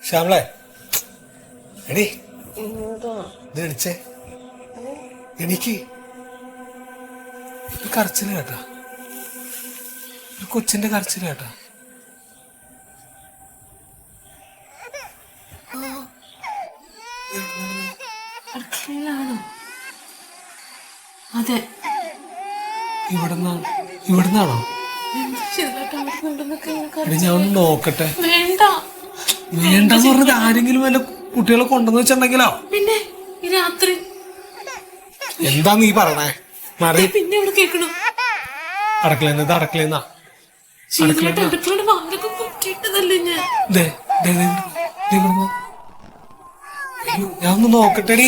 ശ്യാമളെ എടി ഇത് എണിച്ചേ എനിക്ക് ഒരു കരച്ചില് കേട്ടാ, ഒരു കൊച്ചിന്റെ കരച്ചില് കേട്ടാ. അതെ, ഇവിടുന്നാണോ? ഞാൻ ഒന്ന് നോക്കട്ടെ. വേണ്ടെന്ന് പറഞ്ഞത് ആരെങ്കിലും വല്ല കുട്ടികളെ കൊണ്ടെന്ന് വെച്ചിട്ടുണ്ടെങ്കിലോ? പിന്നെ ഈ രാത്രി എന്താ നീ പറഞ്ഞേ? മാറി പിന്നെ ഇവിടെ കേൾക്കണം. അടക്കളന്ന് അടക്കളന്നാ അടുക്കളയുടെ വാങ്ങൊക്കെ പൊട്ടിയിട്ടതല്ലേ ഞാൻ. ഞാൻ ഒന്ന് നോക്കട്ടെടി.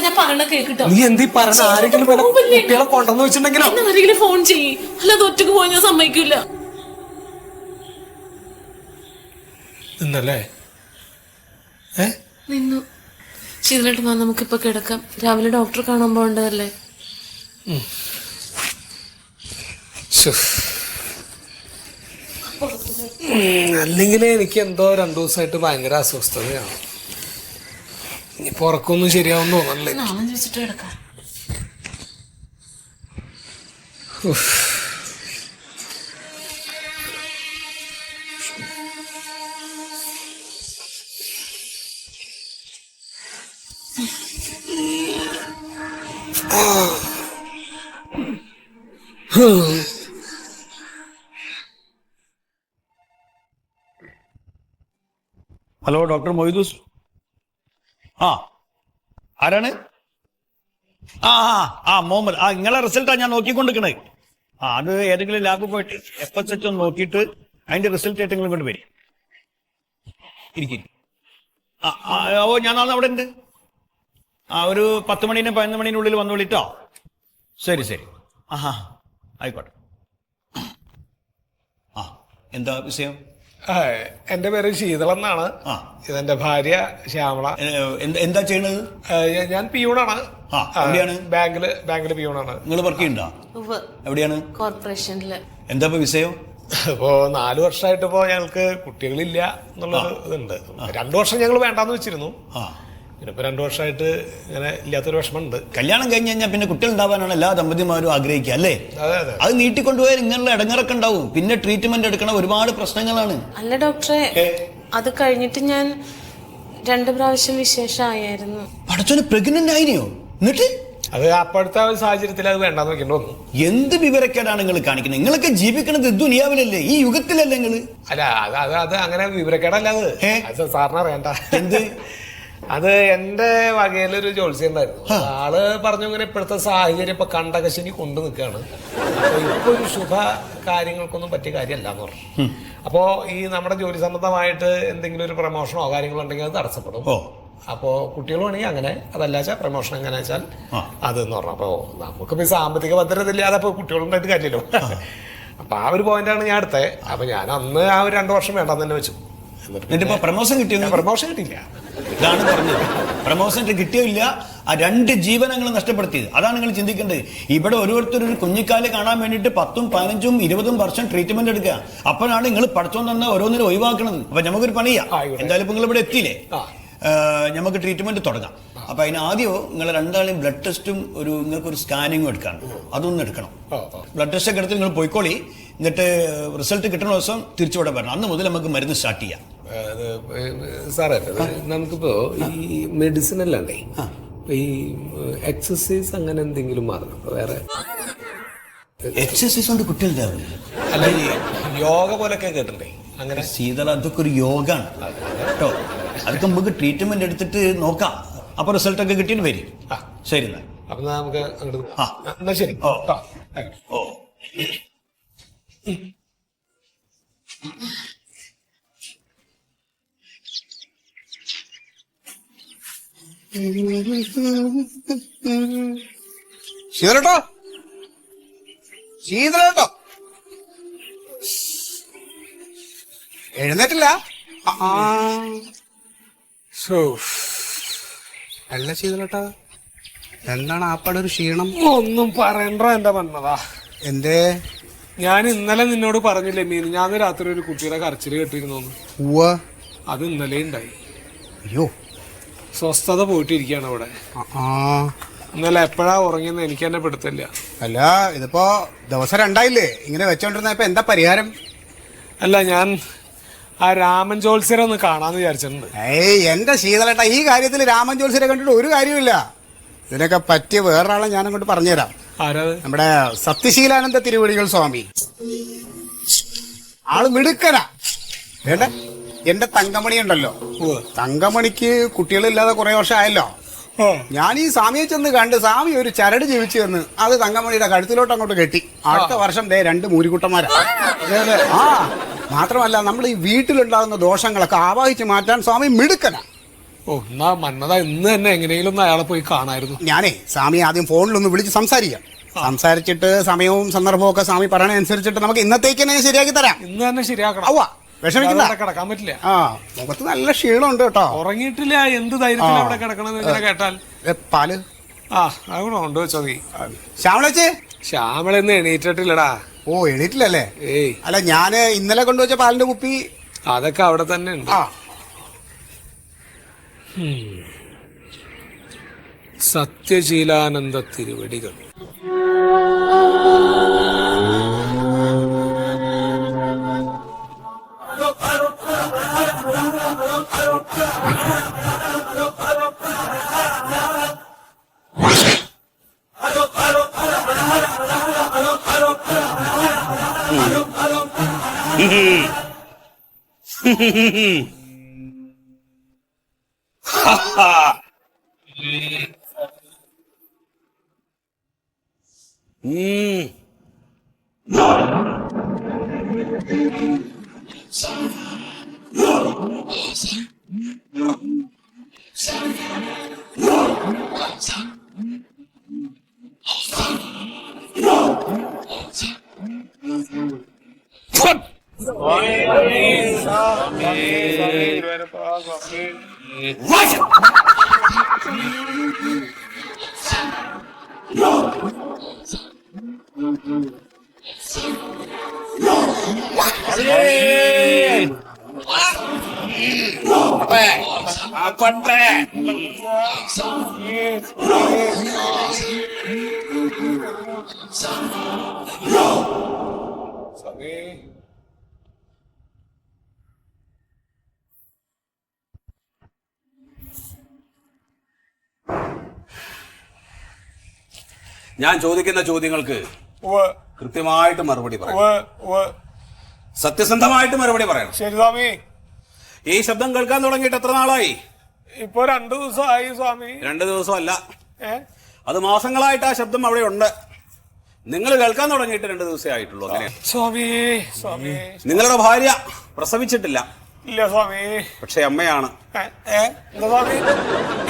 ഞാൻ പറയണ കേട്ടോ. നീ എന്തീ പറഞ്ഞ? ആരെങ്കിലും വല്ല കുട്ടികളെ കൊണ്ടെന്ന് വെച്ചിട്ടുണ്ടെങ്കിലോ? ആരെങ്കിലും ഫോൺ ചെയ്യ്, അല്ലാതെ ഒറ്റക്ക് പോയി ഞാൻ സമ്മതിക്കില്ല. നിന്നല്ലേ? നിന്നു. ശീതളേട്ട് വാ, നമുക്കിപ്പൊ കിടക്കാം. രാവിലെ ഡോക്ടറെ കാണാൻ പോകേണ്ടതല്ലേ. അല്ലെങ്കിൽ എനിക്ക് എന്തോ 2 ദിവസമായിട്ട് ഭയങ്കര അസ്വസ്ഥതയാണ്. ഇനിയിപ്പോ ഉറക്കൊന്നും ശരിയാവുന്ന തോന്നല്ലേ. നാളെ ചോദിച്ചിട്ട് കിടക്കാം. Hello, doctor Moidus. ആരാണ്? മുഹമ്മദ്. നിങ്ങളെ റിസൾട്ടാണ് ഞാൻ നോക്കിക്കൊണ്ടിരിക്കണേ. അത് ഏതെങ്കിലും ലാബ് പോയിട്ട് FSH ഒന്ന് നോക്കിയിട്ട് അതിന്റെ റിസൾട്ട് ആയിട്ട് നിങ്ങൾ കൊണ്ട് വരും. ഇരിക്കും. ഞാൻ അവിടെ ഉണ്ട്. ഒരു 10 മണിനും 11 മണിനുള്ളിൽ വന്നു വിളിട്ടോ. ശരി. ആയിക്കോട്ടെ. എന്താ വിഷയം? എന്റെ പേര് ശീതള എന്നാണ്. ഇതെന്റെ ഭാര്യ ശ്യാമള. എന്താ ചെയ്യണത്? ഞാൻ പിയൂണാണ്. എവിടെയാണ്? ബാങ്കില് പിയൂണാണ്. നിങ്ങൾ വർക്ക് ചെയ്യണ്ടോ? എവിടെയാണ്? കോർപ്പറേഷനില്. എന്താ ഇപ്പൊ വിഷയം? ഇപ്പോ 4 വർഷമായിട്ട് ഇപ്പോ ഞങ്ങൾക്ക് കുട്ടികളില്ല എന്നുള്ളൊരു ഇതുണ്ട്. 2 വർഷം ഞങ്ങൾ വേണ്ടാന്ന് വെച്ചിരുന്നു. ഇപ്പൊ 2 വർഷമായിട്ട് ഇങ്ങനെ ഇല്ലാത്തൊരു വിഷമമുണ്ട്. കല്യാണം കഴിഞ്ഞ് കഴിഞ്ഞാൽ പിന്നെ കുട്ടികൾ ഉണ്ടാവാനാണ് എല്ലാ ദമ്പതിമാരും ആഗ്രഹിക്കുക, അല്ലേ? അത് നീട്ടിക്കൊണ്ടുപോയാൽ ഇങ്ങനെയുള്ള ഇടങ്ങറൊക്കെ ഉണ്ടാവും. പിന്നെ ട്രീറ്റ്മെന്റ് എടുക്കണ ഒരുപാട് പ്രശ്നങ്ങളാണ്. അല്ല ഡോക്ടറെ, അത് കഴിഞ്ഞിട്ട് ഞാൻ 2 പ്രാവശ്യം വിശേഷമായിരുന്നു. പടച്ചോന് പ്രഗ്നന്റ് ആയിനെയോ? എന്നിട്ട് അത് അപ്പോഴത്തെ ഒരു സാഹചര്യത്തിൽ അത് വേണ്ടാന്ന് വെക്കേണ്ടി വന്നു. എന്ത് വിവരക്കേടാണ് നിങ്ങൾ കാണിക്കുന്നത്? നിങ്ങളൊക്കെ ജീവിക്കണത് ദുനിയാവിലല്ലേ, ഈ യുഗത്തിലല്ലേ നിങ്ങൾ? അല്ല, അത് അങ്ങനെ വിവരക്കേടല്ല. അത് സാറിന് അറിയണ്ട. എന്ത്? അത് എന്റെ വകയിലൊരു ജോത്സ്യം ഉണ്ടായിരുന്നു. ആള് പറഞ്ഞു ഇങ്ങനെ ഇപ്പോഴത്തെ സാഹചര്യം ഇപ്പൊ കണ്ടകശനി കൊണ്ടു നിൽക്കുകയാണ്, ഇപ്പൊ ഒരു ശുഭ കാര്യങ്ങൾക്കൊന്നും പറ്റിയ കാര്യമല്ലാന്ന് പറഞ്ഞു. അപ്പോ ഈ നമ്മുടെ ജോലി സംബന്ധമായിട്ട് എന്തെങ്കിലും ഒരു പ്രമോഷനോ കാര്യങ്ങളോ ഉണ്ടെങ്കിൽ അത് തടസ്സപ്പെടും. അപ്പോ കുട്ടികൾ വേണമെങ്കിൽ അങ്ങനെ, അതല്ലാച്ചാ പ്രമോഷൻ എങ്ങനെ വെച്ചാൽ അതെന്ന് പറഞ്ഞു. അപ്പോ നമുക്കിപ്പോ സാമ്പത്തിക ഭദ്രത ഇല്ലാതെ ഇപ്പൊ കുട്ടികളുണ്ടായിട്ട് കാര്യമല്ലോ. അപ്പൊ ആ ഒരു പോയിന്റാണ് ഞാൻ എടുത്തത്. അപ്പൊ ഞാൻ അന്ന് ആ ഒരു 2 വർഷം വേണ്ടെന്ന് തന്നെ വെച്ചു. എന്നിട്ടിപ്പോ പ്രമോഷൻ കിട്ടിയോ? പ്രമോഷൻ കിട്ടിയില്ല. ഇതാണ് പറഞ്ഞത്. പ്രമോഷൻ കിട്ടിയില്ല. ആ 2 ജീവനങ്ങൾ നഷ്ടപ്പെടുത്തിയത്. അതാണ് നിങ്ങൾ ചിന്തിക്കേണ്ടത്. ഇവിടെ ഓരോരുത്തരും കുഞ്ഞിക്കാല് കാണാൻ വേണ്ടിയിട്ട് 10ഉം 15ഉം 20ഉം വർഷം ട്രീറ്റ്മെന്റ് എടുക്കുക. അപ്പോഴാണ് നിങ്ങൾ പഠിച്ചോണ്ട് തന്നെ ഓരോന്നിനും ഒഴിവാക്കുന്നത്. അപ്പൊ നമുക്കൊരു പണിയാ. എന്തായാലും നിങ്ങൾ ഇവിടെ എത്തിയില്ലേ, നമുക്ക് ട്രീറ്റ്മെന്റ് തുടങ്ങാം. അപ്പൊ അതിന് ആദ്യം നിങ്ങൾ 2 ബ്ലഡ് ടെസ്റ്റും നിങ്ങൾക്കൊരു സ്കാനിങ്ങും എടുക്കണം. അതൊന്നും എടുക്കണം. ബ്ലഡ് ടെസ്റ്റ് ഒക്കെ എടുത്ത് നിങ്ങൾ പോയിക്കോളി. എന്നിട്ട് റിസൾട്ട് കിട്ടുന്ന ദിവസം തിരിച്ചുവിടെ വരണം. അന്ന് മുതൽ നമുക്ക് മരുന്ന് സ്റ്റാർട്ട് ചെയ്യാം. സാറേ, നമുക്കിപ്പോ ഈ മെഡിസിൻ അല്ലാണ്ടേ ഈ എക്സസൈസ് അങ്ങനെ എന്തെങ്കിലും മാറണം? വേറെ എക്സസൈസ് കൊണ്ട് കുട്ടികളുണ്ടാവില്ല. അല്ല, ഈ യോഗ പോലൊക്കെ കേട്ടിട്ടേ അങ്ങനെ? ശീതള, അതൊക്കെ ഒരു യോഗാണ് കേട്ടോ. അതൊക്കെ നമുക്ക് ട്രീറ്റ്മെന്റ് എടുത്തിട്ട് നോക്കാം. അപ്പൊ റിസൾട്ടൊക്കെ കിട്ടിയിട്ട് വരും. ശരി, എന്നാ അപ്പൊ നമുക്ക് എന്നാ ശരി. ശീതളേട്ടോ, ശീതളേട്ടോ, എഴുന്നേറ്റില്ല? അല്ല ശീതളേട്ടാ, എന്താണ് ആപ്പാടൊരു ക്ഷീണം? ഒന്നും പറയണ്ട എന്റെ മന്നതാ. എന്തേ? ഞാൻ ഇന്നലെ നിന്നോട് പറഞ്ഞില്ലേ മീൻ, ഞാൻ രാത്രി ഒരു കുട്ടിയുടെ കരച്ചില് കേട്ടിരുന്നു. ഉവ്വ. അത് ഇന്നലെ ഉണ്ടായി. അയ്യോ. സ്വസ്ഥത പോയിട്ടിരിക്കുകയാണ് അവിടെ. ഇന്നലെ എപ്പോഴാ ഉറങ്ങിയെന്ന് എനിക്ക് തന്നെ പെടുത്തില്ല. അല്ല, ഇതിപ്പോ ദിവസം 2 ഇങ്ങനെ വെച്ചോണ്ടിരുന്ന ഇപ്പൊ എന്താ പരിഹാരം? അല്ല, ഞാൻ ആ രാമൻ ജോത്സ്യരെ ഒന്ന് കാണാന്ന് വിചാരിച്ചിട്ടുണ്ട്. എന്റെ ശീതളേട്ടാ, ഈ കാര്യത്തിൽ രാമൻ ജോത്സ്യരെ കണ്ടിട്ട് ഒരു കാര്യമില്ല. ഇതിനൊക്കെ പറ്റിയ വേറൊരാളെ ഞാൻ അങ്ങോട്ട് പറഞ്ഞുതരാം. ആരാത്? നമ്മുടെ സത്യശീലാനന്ദ തിരുവടികൾ സ്വാമി. ആള് മിടുക്കനാ. വേണ്ട, എന്റെ തങ്കമണി ഉണ്ടല്ലോ, തങ്കമണിക്ക് കുട്ടികളില്ലാതെ കുറെ വർഷം ആയല്ലോ. ഞാൻ ഈ സ്വാമിയെ ചെന്ന് കണ്ട് സ്വാമി ഒരു ചരട് ജീവിച്ചു തന്ന് അത് തങ്കമണിയുടെ കഴുത്തിലോട്ട് അങ്ങോട്ട് കെട്ടി. അടുത്ത വർഷം 2 മൂരിക്കുട്ടന്മാരാ. ആ മാത്രമല്ല, നമ്മൾ ഈ വീട്ടിലുണ്ടാകുന്ന ദോഷങ്ങളൊക്കെ ആവാഹിച്ച് മാറ്റാൻ സ്വാമി മിടുക്കനാ. എന്നാ മന്നത ഇന്ന് തന്നെ എങ്ങനെയെങ്കിലും ഒന്ന് അയാളെ പോയി കാണായിരുന്നു. ഞാനേ സ്വാമി ആദ്യം ഫോണിലൊന്ന് വിളിച്ച് സംസാരിക്കാം. സംസാരിച്ചിട്ട് സമയവും സന്ദർഭവും ഒക്കെ സ്വാമി പറയണ അനുസരിച്ചിട്ട് നമുക്ക് ഇന്നത്തേക്ക് തന്നെ ശരിയാക്കി തരാം. ഇന്ന് തന്നെ ശരിയാക്കണം. അവ വിഷമിക്കില്ല, കിടക്കാൻ പറ്റില്ല. ആ മുഖത്ത് നല്ല ക്ഷീണമുണ്ട് കേട്ടോ. ഉറങ്ങിയിട്ടില്ല. എന്ത് ധൈര്യത്തിൽ അവിടെ കിടക്കണമെന്ന് ഇങ്ങനെ കേട്ടാൽ. പാല് അതുകൂടെ കൊണ്ട് വെച്ചോ നീ. ശ്യാമളച്ചേ. ശ്യാമളെന്ന് എണീറ്റിട്ടില്ലടാ. ഓ, എണീറ്റില്ലല്ലേ? ഏയ് അല്ല, ഞാന് ഇന്നലെ കൊണ്ടുവച്ച പാലിന്റെ കുപ്പി അതൊക്കെ അവിടെ തന്നെ ഉണ്ട്. സത്യശീലാനന്ദ തിരുവടികൾ. ഞാൻ ചോദിക്കുന്ന ചോദ്യങ്ങൾക്ക് കൃത്യമായിട്ട് മറുപടി പറയണം. സത്യസന്ധമായിട്ട് മറുപടി പറയണം. ശരി സ്വാമി. ഈ ശബ്ദം കേൾക്കാൻ തുടങ്ങിയിട്ട് എത്ര നാളായി? ഇപ്പൊ 2 ദിവസമായി സ്വാമി. 2 ദിവസമല്ല, അത് മാസങ്ങളായിട്ട് ആ ശബ്ദം അവിടെ ഉണ്ട്. നിങ്ങൾ കേൾക്കാൻ തുടങ്ങിയിട്ട് 2 ദിവസമേ ആയിട്ടുള്ളൂ. അങ്ങനെ സ്വാമി. സ്വാമി, നിങ്ങളുടെ ഭാര്യ പ്രസവിച്ചിട്ടില്ല. ഇല്ല സ്വാമി. പക്ഷെ അമ്മയാണ്. എന്താ സ്വാമി?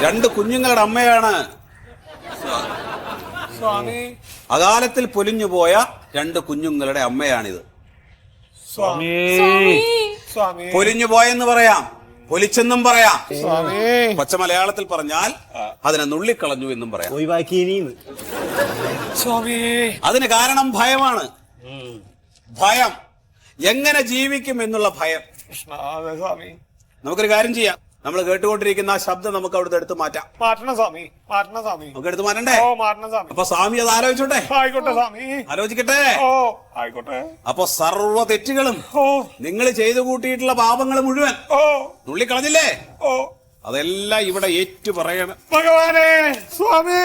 2 കുഞ്ഞുങ്ങളുടെ അമ്മയാണ്. സ്വാമി, അകാലത്തിൽ പൊലിഞ്ഞുപോയ 2 കുഞ്ഞുങ്ങളുടെ അമ്മയാണിത്. സ്വാമി. സ്വാമി, പൊലിഞ്ഞുപോയെന്ന് പറയാം, പൊലിച്ചെന്നും പറയാം. സ്വാമി, പച്ച മലയാളത്തിൽ പറഞ്ഞാൽ അതിനെ നുള്ളിക്കളഞ്ഞു എന്നും പറയാം. സ്വാമി, അതിന് കാരണം ഭയമാണ്. ഭയം, എങ്ങനെ ജീവിക്കും എന്നുള്ള ഭയം. സ്വാമി, നമുക്കൊരു കാര്യം ചെയ്യാം. നമ്മൾ കേട്ടുകൊണ്ടിരിക്കുന്ന ആ ശബ്ദം നമുക്ക് അവിടുത്തെ എടുത്ത് മാറ്റാം. മാറ്റണം സ്വാമി. മാറ്റണം സ്വാമി. നമുക്ക് എടുത്ത് മാറ്റണ്ടേ? ഓ, മാറ്റണം സ്വാമി. അപ്പൊ സ്വാമി അത് ആലോചിച്ചോട്ടെ. ആയിക്കോട്ടെ സ്വാമി. ആലോചിക്കട്ടെ. ഓ, ആയിക്കോട്ടെ. അപ്പൊ സർവ്വ തെറ്റുകളും ഓ, നിങ്ങൾ ചെയ്തു കൂട്ടിയിട്ടുള്ള പാപങ്ങൾ മുഴുവൻ ഓ, നുള്ളിക്കളഞ്ഞില്ലേ? ഓ, അതെല്ലാം ഇവിടെ ഏറ്റു പറയണം. ഭഗവാനെ. സ്വാമി.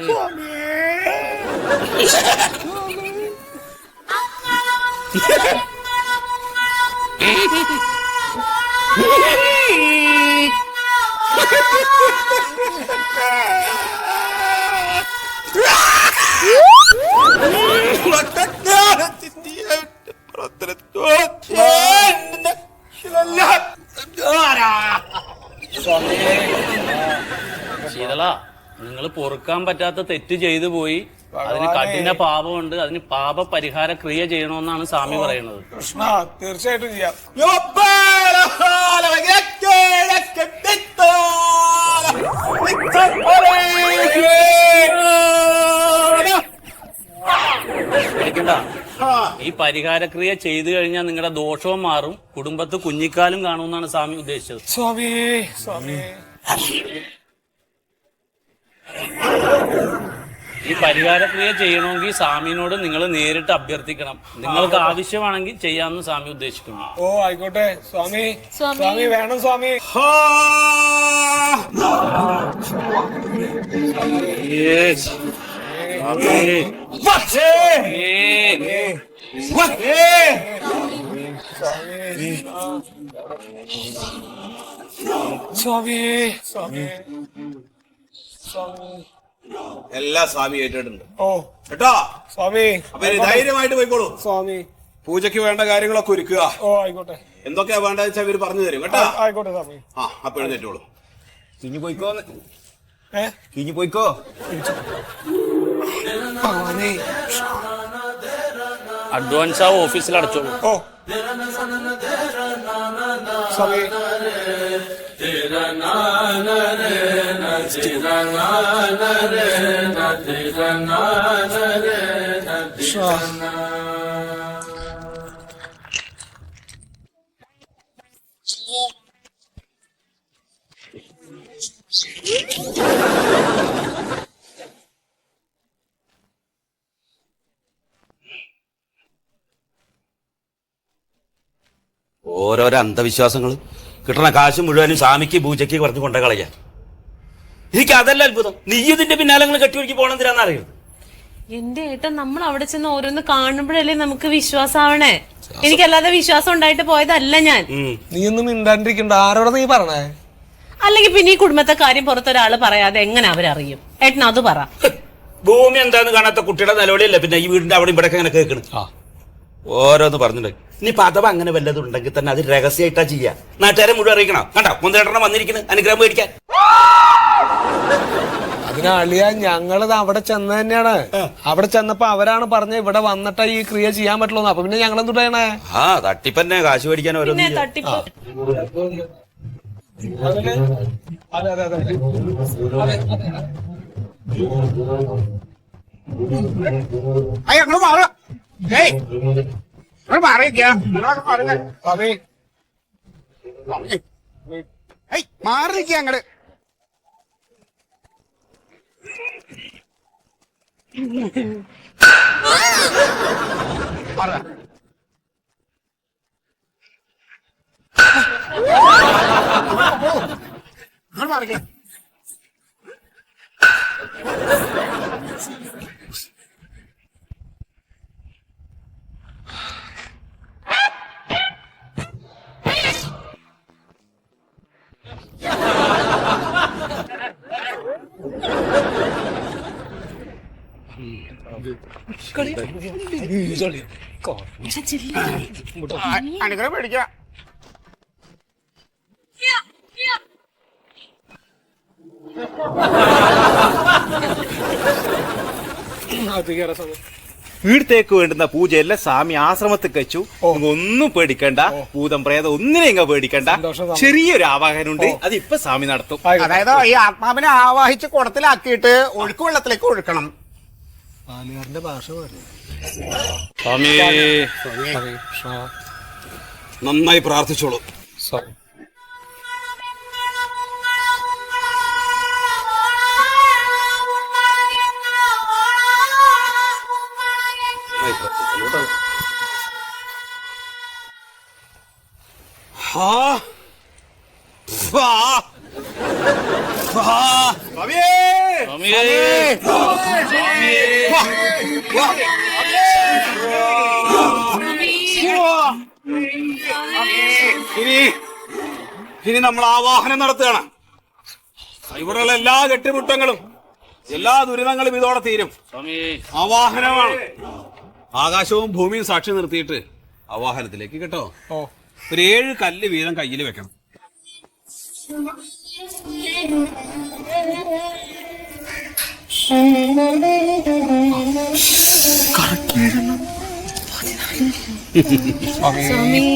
സ്വാമി. ശീതള, നിങ്ങൾ പൊറുക്കാൻ പറ്റാത്ത തെറ്റ് ചെയ്തു പോയി. അതിന് കഠിന പാപമുണ്ട്. അതിന് പാപ പരിഹാര ക്രിയ ചെയ്യണമെന്നാണ് സ്വാമി പറയുന്നത്. കൃഷ്ണ, തീർച്ചയായിട്ടും ചെയ്യാം. പേടിക്കണ്ട. ഈ ഈ പരിഹാരക്രിയ ചെയ്തു കഴിഞ്ഞാൽ നിങ്ങളുടെ ദോഷവും മാറും, കുടുംബത്ത് കുഞ്ഞിക്കാലും കാണുമെന്നാണ് സ്വാമി ഉദ്ദേശിച്ചത്. സ്വാമി സ്വാമി ഈ പരിഹാരക്രിയ ചെയ്യണമെങ്കിൽ സ്വാമിനോട് നിങ്ങൾ നേരിട്ട് അഭ്യർത്ഥിക്കണം. നിങ്ങൾക്ക് ആവശ്യമാണെങ്കിൽ ചെയ്യാമെന്ന് സ്വാമി ഉദ്ദേശിക്കുന്നു. ഓ ആയിക്കോട്ടെ സ്വാമി. സ്വാമി. സ്വാമി വേണം സ്വാമി. സ്വാമി സ്വാമി സ്വാമി എല്ലാ സ്വാമി ഏറ്റിട്ടുണ്ട് ഓ കേട്ടോ സ്വാമി. അപ്പൊ ഇനി ധൈര്യമായിട്ട് പോയിക്കോളൂ. സ്വാമി പൂജയ്ക്ക് വേണ്ട കാര്യങ്ങളൊക്കെ ഒരുക്കുക. ഓ ആയിക്കോട്ടെ. എന്തൊക്കെയാ വേണ്ടത് വെച്ചാൽ ഇവര് പറഞ്ഞു തരും കേട്ടോ. ആയിക്കോട്ടെ സ്വാമി. ആ അപ്പൊ എഴുന്നേറ്റോളൂ. ഇനി പോയിക്കോ, ഏ ഇനി പോയിക്കോ. ഭഗവാനേ. അഡ്വാൻസ് ആ ഓഫീസിൽ അടച്ചോളൂ. ഓ സ്വാമി. ഓരോരോ അന്ധവിശ്വാസങ്ങൾ കിട്ടണ കാശ് മുഴുവനും സ്വാമിക്ക് പൂജയ്ക്ക് കുറച്ച് കൊണ്ട കളയാൻ. എനിക്ക് അതല്ല അത്ഭുതം, നീ ഇതിന്റെ പിന്നാലെ കെട്ടിയൊരുക്കി പോണെന്തിനാന്നറിയോ? എന്റെ ഏട്ടൻ നമ്മൾ അവിടെ ചെന്ന് ഓരോന്ന് കാണുമ്പോഴല്ലേ നമുക്ക് വിശ്വാസാവണേ. എനിക്കല്ലാതെ വിശ്വാസം ഉണ്ടായിട്ട് പോയതല്ല ഞാൻ. നീ ഒന്നും മിണ്ടാണ്ടിരിക്കണ്ട. ആരോടാ നീ പറഞ്ഞേ? അല്ലെങ്കിൽ പിന്നെ ഈ കുടുംബത്തെ കാര്യം പുറത്തൊരാള് പറയാതെ എങ്ങനെ അവരറിയും? ഏട്ടൻ അത് പറ. ഭൂമി എന്താന്ന് കാണാത്ത കുട്ടിയുടെ നിലവിളിയല്ല പിന്നെ ഈ വീടിന്റെ അവിടെ ഇവിടെ അങ്ങനെ കേൾക്കണം. ഓരോന്ന് പറഞ്ഞിട്ടുണ്ട്. ഇനിയിപ്പൊ അഥവാ അങ്ങനെ വല്ലതും ഉണ്ടെങ്കിൽ തന്നെ അത് രഹസ്യമായിട്ടാ ചെയ്യാ. നാട്ടുകാരെ മുഴുവൻ അറിയിക്കണം. കണ്ടോ മുന്തേട്ടണം വന്നിരിക്കുന്നത് അനുഗ്രഹം മേടിക്കാൻ. അതിനാളിയാ ഞങ്ങളത് അവിടെ ചെന്ന് തന്നെയാണ്. അവിടെ ചെന്നപ്പോ അവരാണ് പറഞ്ഞ ഇവിടെ വന്നിട്ടാ ഈ ക്രിയ ചെയ്യാൻ പറ്റുള്ളൂ. അപ്പൊ പിന്നെ ഞങ്ങൾ എന്തുട്ടാ ചെയ്യണേ? ആ തട്ടിപ്പന്നെ കാശ് മേടിക്കാൻ പിന്നെ ഓരോന്ന് തട്ടിപ്പ്. അങ്ങോട്ട് മാറുക. ഏയ് അങ്ങോട്ട് മാറിയിരിക്കാം. സ്വാമി ഏയ് മാറിയിരിക്കുക അങ്ങട്. അങ്ങോട്ട് മാറിക്കാം. അനുഗ്രഹം മേടിക്കാം. വീടത്തേക്ക് വേണ്ടുന്ന പൂജയെല്ലാം സ്വാമി ആശ്രമത്തിൽ വെച്ചു. ഒന്നും പേടിക്കണ്ട, ഭൂതം പ്രേതം ഒന്നിനെയും പേടിക്കണ്ട. ചെറിയൊരു ആവാഹനുണ്ട്, അത് ഇപ്പൊ സ്വാമി നടത്തും. അതായത് ഈ ആത്മാവിനെ ആവാഹിച്ച് കുടത്തിലാക്കിയിട്ട് ഒഴുക്ക് വെള്ളത്തിലേക്ക് ഒഴുക്കണം. പാലുകാരന്റെ ഭാഷ പറഞ്ഞു. സ്വാമി നന്നായി പ്രാർത്ഥിച്ചോളൂ. ഇനി നമ്മൾ ആവാഹനം നടത്തുകയാണ്. ഇവിടെയുള്ള എല്ലാ കെട്ടുമുട്ടങ്ങളും എല്ലാ ദുരിതങ്ങളും ഇതോടെ തീരും. ആവാഹനമാണ്. ആകാശവും ഭൂമിയും സാക്ഷി നിർത്തിയിട്ട് ആവാഹനത്തിലേക്ക് കേട്ടോ. ഒരു 7 കല്ല് വീതം കയ്യിൽ വെക്കണം. സ്വാമി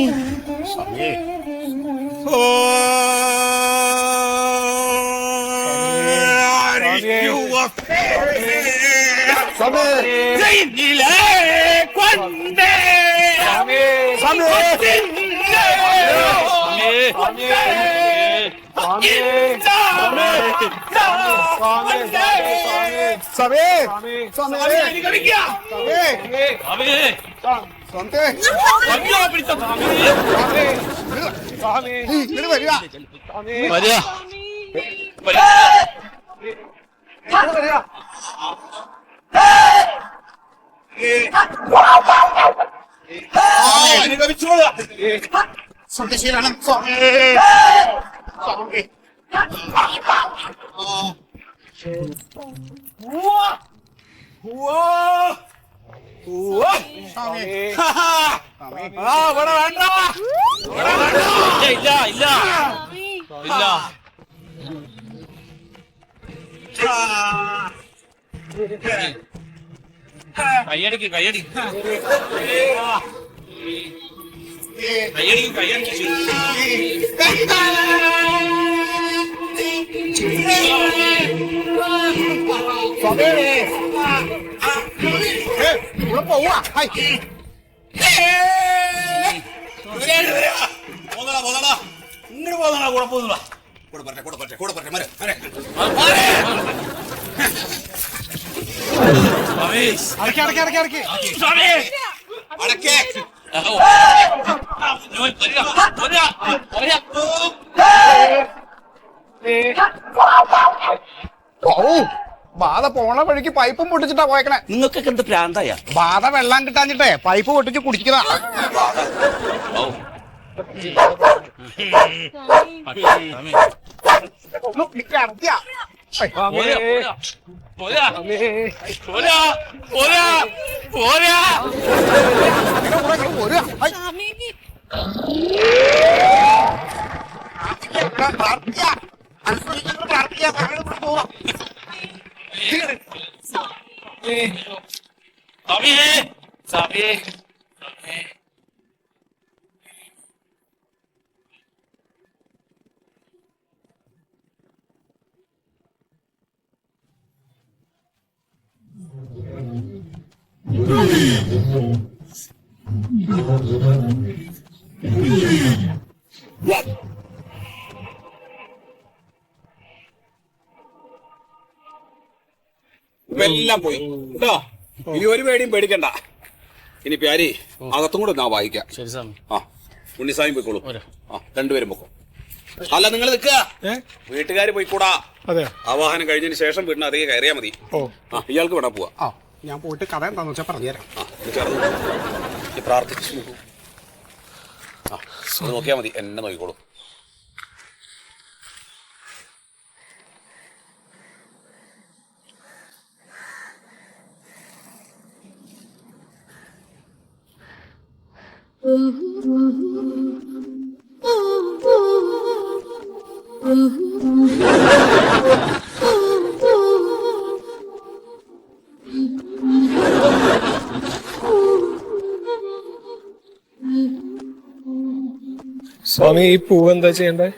കയ്യടിക്ക് കയ്യടിക്ക് ഇങ്ങോട്ട് പോന്നാ കൂടെ പോകുന്ന കൂടെ പറ്റേ മരെ ബാധ പോണ വഴിക്ക് പൈപ്പും പൊട്ടിച്ചിട്ടാ പോയേക്കണേ. നിങ്ങൾക്കൊക്കെ എന്ത് പ്രാന്തായ? ബാധ വെള്ളം കിട്ടാഞ്ഞിട്ടേ പൈപ്പ് പൊട്ടിച്ച് കുടിക്കുന്നതാ. എല്ലാം പോയി കേട്ടോ. ഇനി ഒരു പേടിയും പേടിക്കണ്ട. ഇനി പ്യാരി അകത്തും കൂടെ ഞാൻ വായിക്കാം. ശരി സ്വാമി. ആ ഉണ്ണിസ്വാമി പോയിക്കോളൂ. ആ രണ്ടുപേരും പൊക്കോ. അല്ല നിങ്ങൾ നിൽക്കുക, വീട്ടുകാർ പോയിക്കൂടാ. ആവാഹനം കഴിഞ്ഞതിന് ശേഷം വീടിന് അധികം കയറിയാ മതി. ആ ഇയാൾക്ക് വേണം പോവാ. ഞാൻ പോയിട്ട് കഥ എന്താന്ന് വെച്ചാൽ പറഞ്ഞുതരാം. പ്രാർത്ഥിച്ചു നോക്കിയാ മതി, എന്നെ നോക്കിക്കോളൂ. സ്വാമി, ഈ പൂവ് എന്താ ചെയ്യണ്ടേ?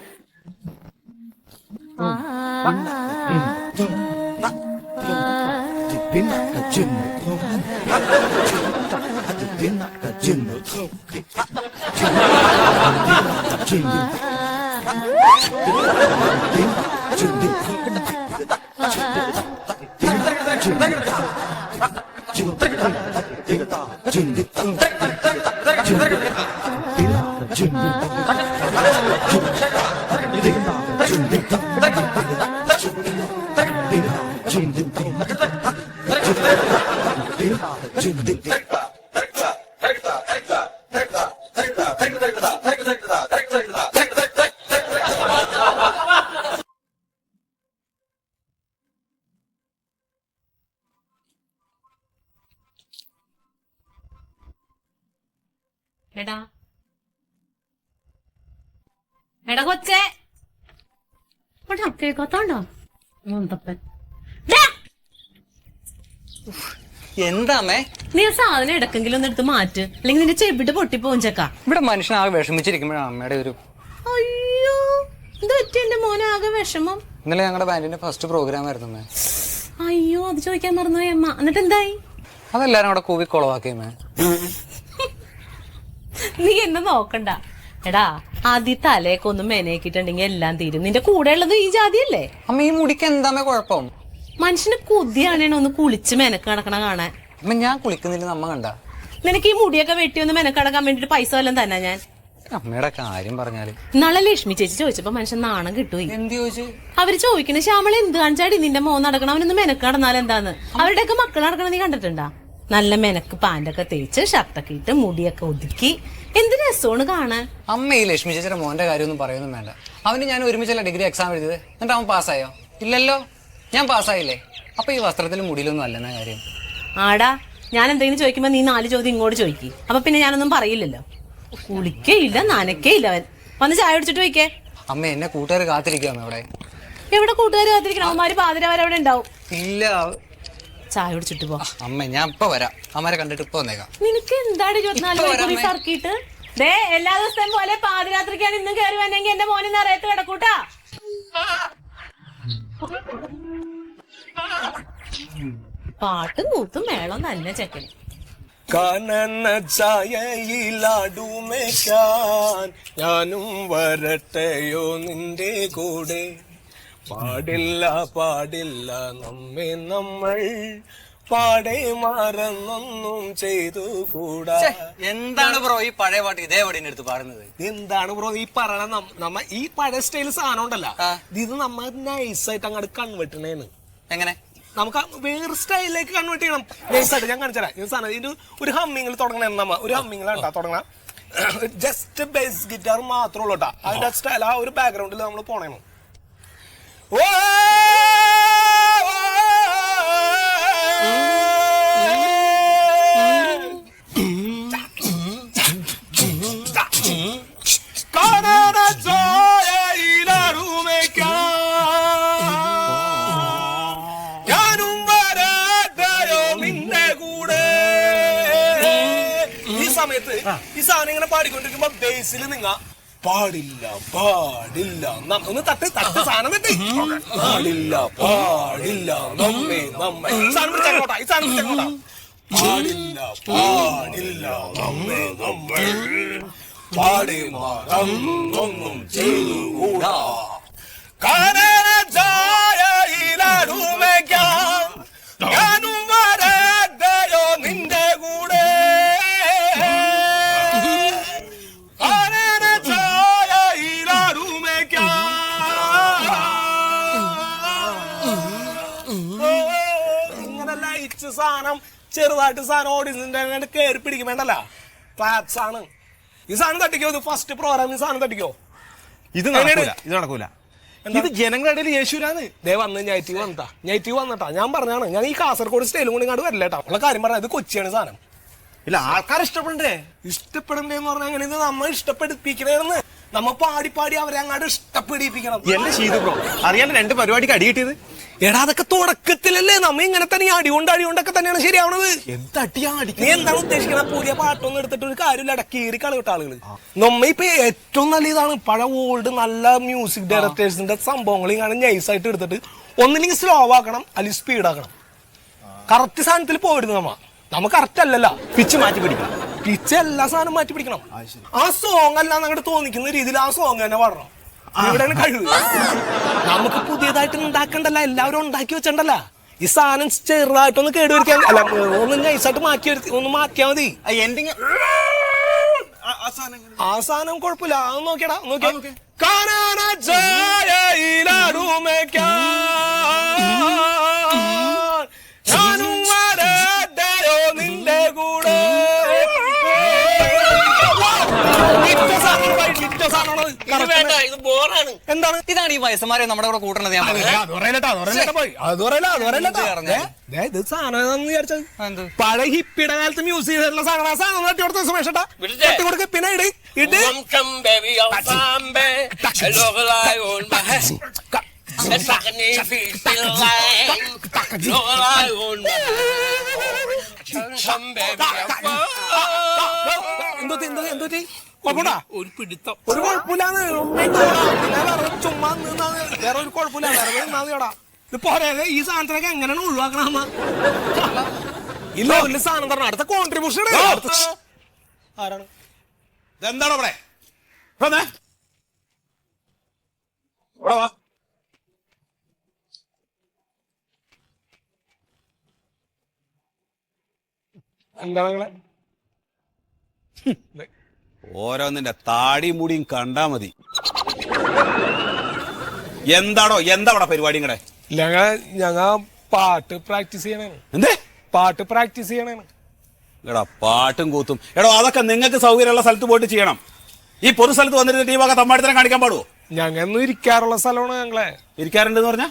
എടാ എടാ കൊച്ചേ, കേൾക്കാത്തോണ്ടോ? എന്താമേ നീ ആ സാധനം ഇടക്കെങ്കിലും ഒന്ന് എടുത്ത് മാറ്റ്, അല്ലെങ്കിൽ നിന്റെ ചെവിട്ട് പൊട്ടിപ്പോവും ചെക്ക. ഇവിടെ മനുഷ്യനാകെ വിഷമിച്ചിരിക്കുമ്പോഴാണ് അമ്മയുടെ ഒരു അയ്യോ, ഇത് പറ്റി എന്റെ മോനാകെ വിഷമം. ഇന്നലെ ഞങ്ങളുടെ ബാൻഡിന്റെ ഫസ്റ്റ് പ്രോഗ്രാം ആയിരുന്നു അമ്മേ. അയ്യോ, അത് ചോദിക്കാൻ മറന്നുപോയി അമ്മ. എന്നിട്ട് എന്തായി? അതെല്ലാരും അവിടെ കൂവി കുളവാക്കിയമ്മേ. നീ എന്നെ നോക്കണ്ട. എടാ ആദ്യ തലയൊക്കെ ഒന്ന് മെനയാക്കിട്ടുണ്ടെങ്കിൽ എല്ലാം തീരും. നിന്റെ കൂടെ ഉള്ളത് ഈ ജാതിയല്ലേ? അമ്മ ഈ മുടിക്ക് എന്താ കുഴപ്പം? മനുഷ്യന് കൊതിയാണേണ് ഒന്ന് കുളിച്ച് മെനക്ക് നടക്കണ കാണാൻ. അമ്മ ഞാൻ കുളിക്കുന്നില്ലെന്ന് അമ്മ കണ്ട? നിനക്ക് ഈ മുടിയൊക്കെ വെട്ടി ഒന്ന് മെനക്കടക്കാൻ വേണ്ടിട്ട് പൈസ വല്ലതും തന്നെ ഞാൻ. അമ്മയുടെ കാര്യം പറഞ്ഞാല് നാളെ ലക്ഷ്മി ചേച്ചി ചോദിച്ചപ്പോ മനുഷ്യൻ നാണം കിട്ടുപോയി. എന്ത് ചോദിച്ചു? അവര് ചോദിക്കണ ശ്യാമള എന്ത് കാണിച്ചാടി നിന്റെ മോൻ നടക്കണം, അവനൊന്ന് മെനക്ക് നടന്നാൽ എന്താന്ന്. അവരുടെയൊക്കെ മക്കൾ നടക്കണം നീ കണ്ടിട്ടുണ്ടാ? നല്ല മെനക്ക് പാൻറ്റൊക്കെ തേച്ച് ഷർട്ടൊക്കെ ഇട്ട് മുടിയൊക്കെ ഒതുക്കി എന്ത് രസമാണ് കാണാൻ. അമ്മ ഈ ലക്ഷ്മി ചേച്ചിയുടെ മോന്റെ കാര്യമൊന്നും പറയൊന്നും വേണ്ട. അവന് ഞാൻ ഒരുമിച്ചല്ല ഡിഗ്രി എക്സാം എഴുതിയത്. എന്നിട്ട് അവൻ പാസ്സായോ? ഇല്ലല്ലോ. ഞാൻ പാസ്സായില്ലേ? അപ്പൊ ഈ വസ്ത്രത്തിലും മുടിയിലൊന്നും അല്ലെന്ന കാര്യം. ആടാ ഞാൻ എന്തെങ്കിലും ചോദിക്കുമ്പോ നീ 4 ചോദ്യം ഇങ്ങോട്ട് ചോദിക്കും. അപ്പൊ പിന്നെ ഞാനൊന്നും പറയില്ലല്ലോ. കുളിക്കേയില്ല നനക്കേയില്ല. അവൻ വന്ന് ചായ കുടിച്ചിട്ട് വയ്ക്കേ. അമ്മ എന്നെ കൂട്ടുകാർ കാത്തിരിക്കാമോ അവിടെ? എവിടെ കൂട്ടുകാർ കാത്തിരിക്കണം? അവന്മാര് പാതിര വരെ അവിടെ ഉണ്ടാവും. ഇല്ല. ചായ കുടിച്ചിട്ട് പോ. അമ്മ ഞാൻ ഇപ്പൊ വരാം. അമ്മരെ കണ്ടിട്ട് ഇപ്പൊ വന്നേക്കാം. നിനക്ക് എന്താണ് 24 മണിക്കൂർ സർക്കിട്ട്? എല്ലാ ദിവസത്തെയും പോലെ പാതിരാത്രിക്കാണ് ഇന്ന് കയറി വന്നെങ്കിൽ എന്റെ മോനെ നിറയത്ത് കിടക്കൂട്ടാ. പാട്ടും കൂത്തും മേളം തന്നെ ചെക്കന്. കനന ചായയിലാടുമേക്കാൻ ഞാനും വരട്ടെയോ നിന്റെ കൂടെ. പാടില്ല പാടില്ല നമ്മെ നമ്മൾ പാടെ മറന്നൊന്നും ചെയ്തു കൂടാ. എന്താണ് ബ്രോ ഈ പഴയ പാട്ട് ഇതേപടി എടുത്ത് പാടുന്നത്? എന്താണ് ബ്രോ ഈ പറയണ? നമ്മ ഈ പഴയ സ്റ്റൈൽ സാധനം ഉണ്ടല്ലോ, ഇത് നമ്മ നൈസായിട്ട് അങ്ങോട്ട് കൺവെർട്ടണേന്ന്. എങ്ങനെ? നമുക്ക് വേറെ സ്റ്റൈലിലേക്ക് കൺവേർട്ട് ചെയ്യണം. നൈസായിട്ട് ഞാൻ കാണിച്ചു തരാം. ഈ സാധനം ഇതിന്റെ ഒരു ഹമ്മിങ്ങിൽ തുടങ്ങണേ. നമ്മ ഒരു ഹമ്മിങ്ങിലാണ്ടാ തുടങ്ങണം. ജസ്റ്റ് ബേസ് ഗിറ്റാർ മാത്രമേ ഉള്ളൂ കേട്ടോ. അതിന്റെ സ്റ്റൈൽ ആ ഒരു ബാക്ക്ഗ്രൗണ്ടിൽ നമ്മൾ പോണേന്നു. ഓ ഈ സാധനം ഇങ്ങനെ പാടിക്കൊണ്ടിരിക്കുമ്പോ ബേസിൽ നിങ്ങ പാടില്ല പാടില്ല ഒന്ന് തട്ട് തട്ട് സാധനം തട്ടി പാടില്ല പാടില്ല നമ്മെ നമ്മെ ഈ സാധനം പിടിച്ചോട്ടാ. ഈ സാധനം പിടിച്ചോട്ടാ. പാടില്ല പാടില്ല നമ്മെ നമ്മെ പാടി മാറൊന്നും ചെയ്തുകൂടാ. കനന ചായയിലാടുമേക്കാം ഞാനും വരട്ടെയോ നിന്റെ കൂടെ. സാധനം ചെറുതായിട്ട് സാധനം ഓഡിയൻസിന്റെ കയറി പിടിക്കും വേണ്ടല്ല. ക്ലാപ്സ് ആണ് ഈ സാധനം. തട്ടിക്കോ. ഇത് ഫസ്റ്റ് പ്രോഗ്രാം ഈ സാധനം തട്ടിക്കോ. ഇത് നടക്കൂല. ഇത് ജനങ്ങളുടെ ഇടയിൽ യേശുരാന്ന് വന്ന് നെഗറ്റീവ് വന്നിട്ടാ. ഞാൻ പറഞ്ഞാണ് ഞാൻ ഈ കാസർഗോഡ് സ്റ്റൈലും കൂടി ഇങ്ങോട്ട് വരില്ലേട്ടാ. ഉള്ള കാര്യം പറഞ്ഞാൽ ഇത് കൊച്ചിയാണ് സാധനം. ഇല്ല ആൾക്കാർ ഇഷ്ടപ്പെടണ്ടേ എന്ന് പറഞ്ഞാൽ അങ്ങനെ ഇത് നമ്മൾ ഇഷ്ടപ്പെടുപ്പിക്കണേന്ന്. നമ്മ പാടി പാടി അവരെ അങ്ങോട്ട് ഇഷ്ടപ്പെടിപ്പിക്കണം. എന്റെ ചെയ്തു ബ്രോ അറിയാണ്ട് 2 പരിപാടിക്ക് അടി കിട്ടിയത്. എടാ അതൊക്കെ തുടക്കത്തിലല്ലേ. നമ്മ ഇങ്ങനെ തന്നെ അടികൊണ്ടൊക്കെ തന്നെയാണ് ശരിയാവണത്. നീ എന്താണ് ഉദ്ദേശിക്കുന്നത്? പുതിയ പാട്ടൊന്നും എടുത്തിട്ട് ഒരു കാര്യമില്ല. ഇടക്കീറി കളവിട്ട ആളുകള്. നമ്മ ഇപ്പൊ ഏറ്റവും നല്ല ഇതാണ് പഴയ ഓൾഡ് നല്ല മ്യൂസിക് ഡയറക്ടേഴ്സിന്റെ സംഭവങ്ങൾ ഇങ്ങനെ നൈസായിട്ട് എടുത്തിട്ട് ഒന്നില്ലെങ്കിൽ സ്ലോ ആക്കണം അല്ലെങ്കിൽ സ്പീഡ് ആക്കണം. കറക്റ്റ് സാധനത്തിൽ പോയിരുന്നു നമ്മ കറക്റ്റ് അല്ലല്ലോ. പിച്ച് മാറ്റി പിടിക്കണം. പിച്ച് എല്ലാ സാധനം മാറ്റി പിടിക്കണം. ആ സോങ് അല്ല അങ്ങോട്ട് തോന്നിക്കുന്ന രീതിയിൽ ആ സോങ് തന്നെ പാടണം. ഇവിടെയാണ് കഴിവ്. നമുക്ക് പുതിയതായിട്ട് ഉണ്ടാക്കണ്ടല്ല, എല്ലാവരും ഉണ്ടാക്കി വെച്ചിട്ടല്ല. ഈ സാധനം ചെറുതായിട്ടൊന്ന് കേടുവരുത്തിയാൽ അല്ല ഒന്ന് നൈസായിട്ട് ഒന്ന് മാറ്റിയാൽ മതി. ആ സാധനം കുഴപ്പമില്ല. അത് നോക്കിയടാ നോക്കിയാ നിന്റെ കൂടെ. എന്താണ് ഇതാണ് ഈ വയസ്സന്മാരെ നമ്മുടെ കൂടെ കൂട്ടണത്? ഞാൻ പഴയ ഹിപ്പിയുടെ കാലത്ത് മ്യൂസ് ചെയ്തിട്ടുള്ള സാധനം തട്ടി കൊടുത്ത സുമേഷേട്ടാ. തട്ടി കൊടുക്ക. പിന്നെ ഇട് ഇട് എന്തോ ഒരു പിടുത്തം. ഒരു കുഴപ്പമില്ലാന്ന് ചുമ്മാ വേറെ ഒരു കുഴപ്പമില്ല. വേറെ ഇത് പോരെ. ഈ സാധനത്തിനൊക്കെ എങ്ങനെയാണ് ഒഴിവാക്കണ? ഇല്ല വലിയ സാധനം തരണം. അടുത്ത കോൺട്രിബ്യൂഷൻ ആരാണ്? ഇതെന്താണോ ഇവിടെ വന്നേ? ഇവിടെ വാ. എന്താ നിങ്ങളെ ഓരോന്നിന്റെ താടിയും മുടിയും കണ്ടാ മതി. എന്താടോ എന്താ അവിടെ പരിപാടി ഇങ്ങടെ? ഞങ്ങ പാട്ട് പ്രാക്ടീസ് ചെയ്യണേ. എന്തേ പാട്ട് പ്രാക്ടീസ് ചെയ്യണേ? എടാ പാട്ടും കൂത്തും എടോ അതൊക്കെ നിങ്ങൾക്ക് സൗകര്യമുള്ള സ്ഥലത്ത് പോയിട്ട് ചെയ്യണം. ഈ പൊതു സ്ഥലത്ത് വന്നിരുന്നിട്ട് ഈ വക തമ്മാടിത്തരം കാണിക്കാൻ പാടുവോ? ഞങ്ങൾ എന്നും ഇരിക്കാറുള്ള സ്ഥലമാണ് ഞങ്ങളെ. ഇരിക്കാറുണ്ടെന്ന് പറഞ്ഞാ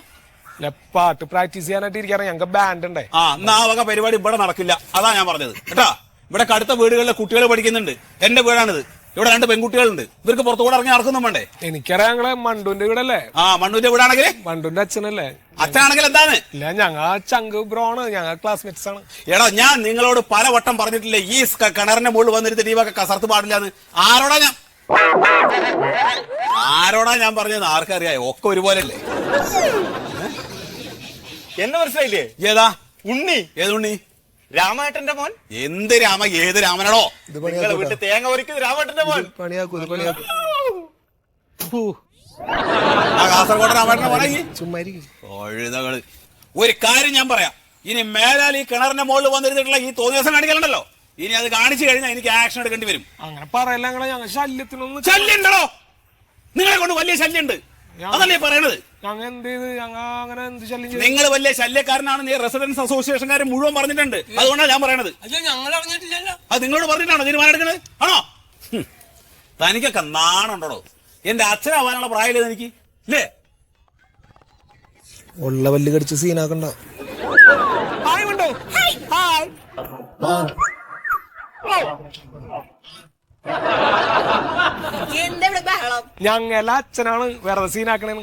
പാട്ട് പ്രാക്ടീസ് ചെയ്യാനായിട്ട് ഇരിക്കാറ്. ഞങ്ങൾക്ക് ബാൻഡ് ഉണ്ടേ. എന്നാ ആ വക പരിപാടി ഇവിടെ നടക്കില്ല. അതാ ഞാൻ പറഞ്ഞത് കേട്ടാ. ഇവിടെ അടുത്ത വീടുകളിലെ കുട്ടികൾ പഠിക്കുന്നുണ്ട്. എന്റെ വീടാണിത്. ഇവിടെ 2 പെൺകുട്ടികളുണ്ട്. ഇവർക്ക് പുറത്തുകൂടെ ഇറങ്ങി നടക്കുന്നു വേണ്ടേ? എനിക്കറിയാം ഞങ്ങളെ മണ്ടുവിന്റെ വീടല്ലേ. മണ്ണൂന്റെ വീടാണെങ്കിൽ മണ്ടുവിന്റെ അച്ഛനല്ലേ. അച്ഛനാണെങ്കിൽ എന്താണ്? ഇല്ല ഞങ്ങ ചങ്ക് ബ്രോണ്. ഞങ്ങൾ ക്ലാസ്മേറ്റ്സ് ആണ്. എടാ ഞാൻ നിങ്ങളോട് പല വട്ടം പറഞ്ഞിട്ടില്ലേ ഈ കിണറിന്റെ മുകളിൽ വന്നിരുന്നിട്ട് ഈ വക കസർത്ത് പാടില്ലാന്ന്. ആരോടാ ഞാൻ പറഞ്ഞത്? ആർക്കറിയാം? ഒക്കെ ഒരുപോലെ അല്ലേ. എന്നെ മനസ്സിലായില്ലേ? ഏതാ ഉണ്ണി? ഏതുണ്ണി? രാമേട്ടന്റെ മോൻ. എന്ത് രാമ? ഏത് രാമനാണോ? നിങ്ങളെ വീട്ടിൽ തേങ്ങ ഒരുക്കുന്നത് രാമേട്ടന്റെ മോൻ. ആ കാസർഗോഡ് രാമേട്ടന്റെ മോനെ ചുമ്മാ ഒരു കാര്യം ഞാൻ പറയാം. ഇനി മേലാൽ ഈ കിണറിന്റെ മുകളിൽ വന്നിരുന്നിട്ടുള്ള ഈ തോന്നിയാസം കാണിക്കലുണ്ടല്ലോ, ഇനി അത് കാണിച്ചു കഴിഞ്ഞാൽ എനിക്ക് ആക്ഷൻ എടുക്കേണ്ടി വരും. അങ്ങനെ പറയല്ല ഞങ്ങൾ ശല്യത്തിനൊന്നും. ശല്യം ഉണ്ടോ? നിങ്ങളെ കൊണ്ട് വലിയ ശല്യം ഉണ്ട്. അതല്ലേ പറയണത്? ഞങ്ങൾ എന്ത് ചെയ്ത്? ഞങ്ങൾ അങ്ങനെ എന്ത് ശല്യം ചെയ്തു? നിങ്ങൾ വലിയ ശല്യക്കാരനാണ് നീ റെസിഡൻസ് അസോസിയേഷൻകാർ മുഴുവൻ പറഞ്ഞിട്ടുണ്ട്. അതുകൊണ്ടാണ് ഞാൻ പറയണത്. അത് നിങ്ങളോട് പറഞ്ഞിട്ടാണോ തീരുമാനം എടുക്കണത്? ആണോ? തനിക്കൊക്കെ നാണുണ്ടോ? എന്റെ അച്ഛനാവാനുള്ള പ്രായമില്ല എനിക്ക് ഇല്ലേ? ഉള്ള വല്ല് കടിച്ച് സീനാക്കണ്ട. ഞങ്ങളെ അച്ഛനാണ് വെറുതെ സീനാക്കണേ.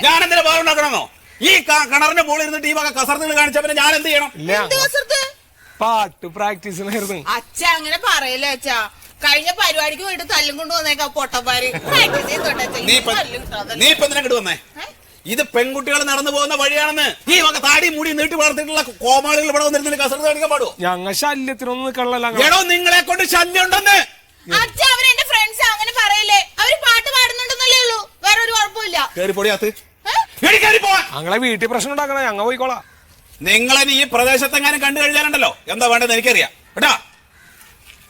ഞാൻ എന്തിനാ ബഹളം ഉണ്ടാക്കണമെന്നോ? ഈ കിണറിന്റെ മുകളിൽ ഇരുന്നിട്ട് ഈ വക കസർത്തുകൾ കാണിച്ച പിന്നെ ഞാൻ എന്ത് ചെയ്യണം? പാട്ട് പ്രാക്ടീസിനായിരുന്നു. അച്ഛ അങ്ങനെ പറയല്ലേ അച്ഛാ. കഴിഞ്ഞ പരിപാടിക്ക് പോയിട്ട് തല്ലും കൊണ്ട് വന്നേക്കാ പൊട്ടപ്പാര്. നീ ഇപ്പൊ എന്തിനാ കിട്ടു വന്നേ? ഇത് പെൺകുട്ടികൾ നടന്നു പോകുന്ന വഴിയാണെന്ന്. ഈ വക താടി മുടി നീട്ടി വളർത്തിയിട്ടുള്ള കോമാളികൾ ഇവിടെ വന്നിരുന്നില്ല കസർത്ത് കാണിക്കാൻ പാടുവോ? ഞങ്ങൾ ശല്യത്തിനൊന്നും നിൽക്കണല്ലോ. എടോ നിങ്ങളെ കൊണ്ട് ശല്യം ഉണ്ടെന്ന്. അച്ഛ അവര് എന്റെ ഫ്രണ്ട്സ് അങ്ങനെ പറയല്ലേ. അവര് പാട്ട് പാടുന്നുണ്ടെന്നല്ലേ ഉള്ളൂ. വേറെ ഒരു കുഴപ്പമില്ല. കേറിപ്പൊടിയാത്ത് ഞങ്ങളെ വീട്ടിൽ പ്രശ്നം ഉണ്ടാക്കണ. ഞങ്ങൾ പോയിക്കോളാം. നിങ്ങളെ ഈ പ്രദേശത്തെങ്ങാനും കണ്ടു കഴിഞ്ഞാലുണ്ടല്ലോ എന്താ വേണ്ടത് എനിക്കറിയാം കേട്ടാ.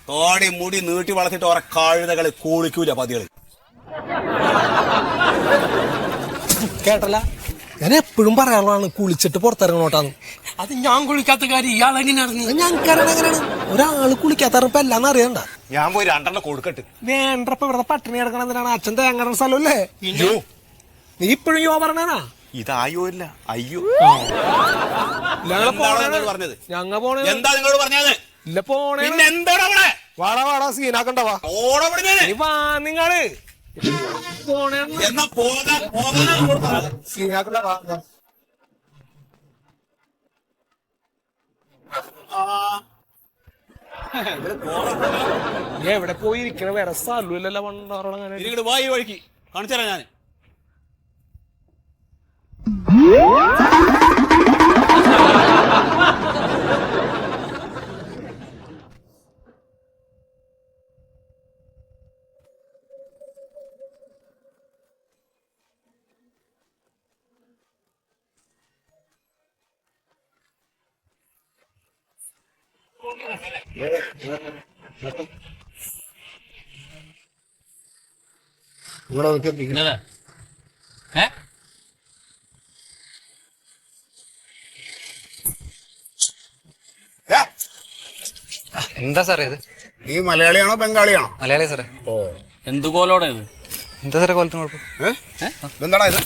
തോടി മുടി നീട്ടി വളർത്തിട്ട് ഓരോ കഴുതകള് കൂളിക്കൂല പതികള്. കേട്ടല്ല, ഞാൻ എപ്പോഴും പറയാനുള്ളതാണ് കുളിച്ചിട്ട് പുറത്തിറങ്ങണോട്ടാന്ന്. അത് ഞാൻ കുളിക്കാത്ത കാര്യം ഇയാൾ എങ്ങനെയാണ്? ഞങ്ങൾക്കറിയണ എങ്ങനെയാണ്? ഒരാള് കുളിക്കാത്തറപ്പ എല്ലാം അറിയണ്ട. ഞാൻ പോയി 2 കൊടുക്കട്ടെ. വേണ്ടപ്പ ഇവിടെ പട്ടിണി കിടക്കണ എന്തിനാണ്? അച്ഛൻ തേങ്ങണ സ്ഥലമല്ലേ. നീ ഇപ്പോഴും യോ പറഞ്ഞാ ഇതായോ ഇല്ല അയ്യോ. പറഞ്ഞത് ഞങ്ങ പോണേ. എന്താ നിങ്ങളോട് പറഞ്ഞത്? ഇല്ല പോണേ. എന്താണ് അവിടെ? വാടാ സീനാക്കണ്ടവാ. വാ നിങ്ങള് പോണേ. എന്നാ സീനാക്കണ്ടവാ. എവിടെ പോയി ഇരിക്കണ? വേറെ സ്ഥലമില്ലല്ലോ. ഇങ്ങോട്ട് വായി വഴിക്ക് കാണിച്ചു തരാം ഞാൻ. എന്താ സാറേ ഇത്? നീ മലയാളിയാണോ ബംഗാളിയാണോ? മലയാളി സാറേ. എന്ത് കോലോടെ ഇത്? എന്താ സാറേ കോലത്തിന് കുഴപ്പം? എന്താടാ ഇത്?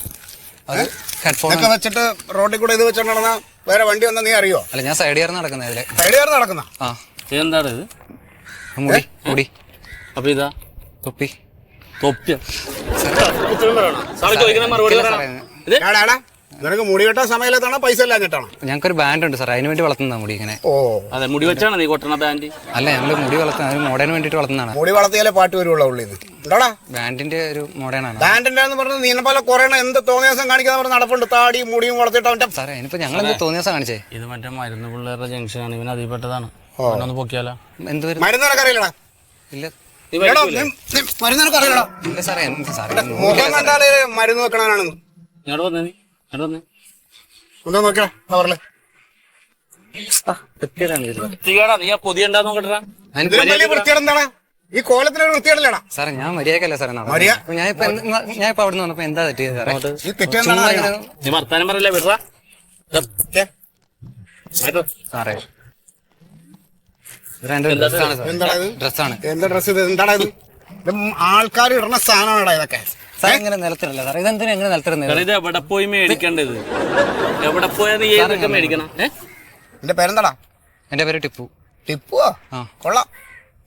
ഇതൊക്കെ വെച്ചിട്ട് റോഡിൽ കൂടെ ഇത് വെച്ചോണ്ട് നടന്നാ വേറെ വണ്ടി വന്നാ നീ അറിയോ? അല്ല, ഞാൻ സൈഡ് കയറി നടക്കുന്നത് ഇതിലെ. സൈഡ് കയറി നടക്കുന്ന? ആ. എന്താണ് ഇത്? മുടി. അപ്പൊ ഇതാ തൊപ്പി. തൊപ്പിയ ചോദിക്കുന്ന മറുപടി പറയണം. നിനക്ക് മുടി വെട്ടാൻ സമയത്താണോ പൈസ ഇല്ലാഞ്ഞിട്ടാണോ? ഞങ്ങൾക്കൊരു ബാൻഡ് ഉണ്ട് സാർ, അതിന് വേണ്ടി വളർത്തുന്നതാ മുടി ഇങ്ങനെ. അതെ, മുടി വെച്ചാണ് നീ കൊട്ടണ ബാൻഡ്? അല്ല, ഞങ്ങള് മുടി വളർത്തുന്ന ഒരു മോഡേൺ വേണ്ടിട്ട് വളർത്തുന്നതാണ്. മുടി വളർത്തിയാലേ പാട്ട് വരുവുള്ള ഉള്ളിൽ എന്താടാ? ബാൻഡിന്റെ ഒരു മോഡേൺ ആണ്. ബാൻഡിന്റെ എന്ന് പറഞ്ഞത് നീനെ പോലെ കുറെ എന്ത് തോന്നിയ ദിവസം കാണിക്കാൻ പറഞ്ഞ നടപ്പുണ്ട്. താടിയും മുടിയും വളർത്തിട്ട് അവന്റെ സാറേ, ഇനിയിപ്പോ ഞങ്ങൾ എന്ത് തോന്നിയ ദിവസം കാണിച്ചേ? ഇത് മറ്റേ മരുന്ന് പിള്ളേരുടെ ജംഗ്ഷനാണ്. ഇവൻ അതിൽപ്പെട്ടതാണ്. ഒന്ന് പൊക്കിയാലോ? എന്ത് മരുന്ന് നിനക്കറിയില്ലടാ? ഇല്ല നീ എടോ, മരിക്കൂലേ? മരുന്ന് നിനക്ക് അറിയണോ? ഇല്ല സാറേ എന്ത് സാറേ മുഖം കണ്ടാല് മരുന്ന് വെക്കണവനാണെന്ന്. ഇങ്ങോട്ട് വന്നേ നീ ഇങ്ങോട്ട് വന്നേ എന്താ നോക്കിയാ കവറില് വൃത്തികേടാ നീ ആ പൊതി ഉണ്ടാ നോക്കട്ടാ. ഇതിലും വലിയ വൃത്തികേട് എന്താണ്? ഈ കോലത്തിനൊരു വൃത്തികേടില്ലടാ. സാറേ ഞാൻ മര്യാദക്കല്ലേ സാറേ മര്യാദ? ഞാനിപ്പോ അവിടെ നിന്ന് വന്നപ്പോ എന്താ തെറ്റിയത് സാറേ? ഈ തെറ്റെന്താണ് ചുമ്മാ അറിയണോ? ഇങ്ങനെ- നീ വർത്താനം പറയല്ലേ വിടറാ. സാറേ ഇത് എന്റെ ഡ്രസ്സാണ് സാർ. എന്താടാ ഇത്? ഡ്രസ്സാണ് എന്താ ഡ്രസ് ഇത്? എന്താടാ ഇത്? ഇത് ആൾക്കാർ ഇടുന്ന സാധനമാണടാ ഇതൊക്കെ. സാർ ഇങ്ങനെ നിലത്തിടല്ല സാർ. ഇതെന്തിനാ എങ്ങനെ നിലത്തിടുന്നത്? ഇത് എവിടെ പോയി മേടിക്കേണ്ടത്? എവിടെ പോയാ നീ ഏതൊക്കെ മേടിക്കണം? നിന്റെ പേരെന്താടാ? എന്റെ പേര് ടിപ്പു. ടിപ്പുവോ? ആ. കൊള്ളാം.